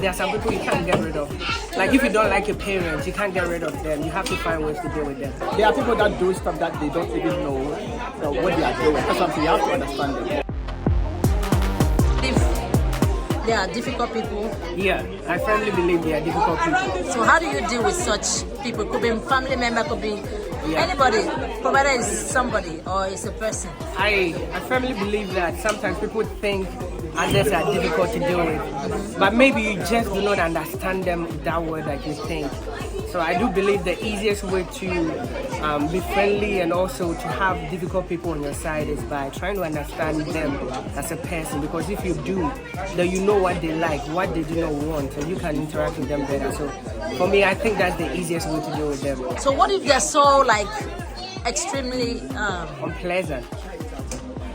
There are some people you can't get rid of. Like if you don't like your parents, you can't get rid of them. You have to find ways to deal with them. There are people that do stuff that they don't even know what they are doing. That's something you have to understand them. If there are difficult people, Yeah, I firmly believe they are difficult people. so how do you deal with such people? Could be a family member, could be anybody, provided it's somebody or it's a person. I firmly believe that sometimes people think others are difficult to deal with, but maybe you just do not understand them that way that you think. So I do believe the easiest way to be friendly and also to have difficult people on your side is by trying to understand them as a person, because if you do, then you know what they like, what they do not want, and you can interact with them better. So for me, I think that's the easiest way to deal with them. So what if they're so like extremely Unpleasant.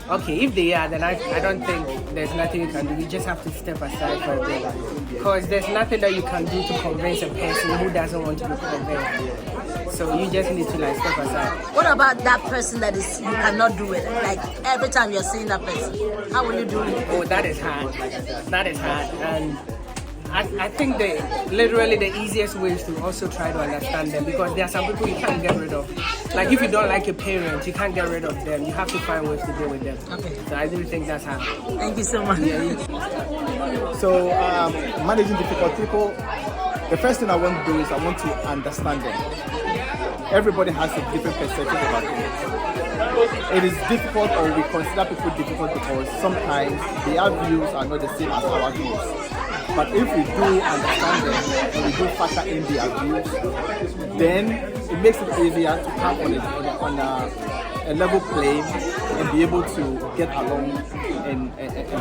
Okay, if they are, then I don't think there's nothing you can do. You just have to step aside for a bit. Because there's nothing that you can do to convince a person who doesn't want to be convinced. So you just need to like step aside. what about that person that is you cannot do it? Like every time you're seeing that person, how will you do it? Oh, that is hard. That is hard. And I think literally the easiest way is to also try to understand them, because there are some people you can't get rid of. Like if you don't like your parents, you can't get rid of them. You have to find ways to deal with them. Okay. So I do think that's hard. Thank you so much. So managing difficult people, the first thing I want to do is I want to understand them. Everybody has a different perception about things. It is difficult, or we consider people difficult because sometimes their views are not the same as our views. But if we do understand them and we do factor in their views, then it makes it easier to come on a level plane and be able to get along and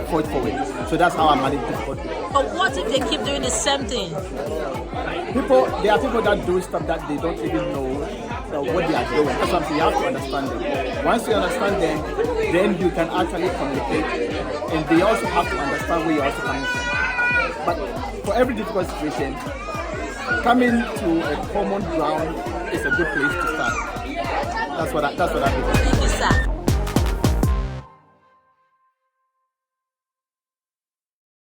fight forward. So that's how I manage difficult people. But what if they keep doing the same thing? There are people that do stuff that they don't even know what they are doing. That's something you have to understand them. Once you understand them, then you can actually communicate, and they also have to understand where you're also coming from. But for every difficult situation, coming to a common ground is a good place to start. That's what I believe. Thank you, sir.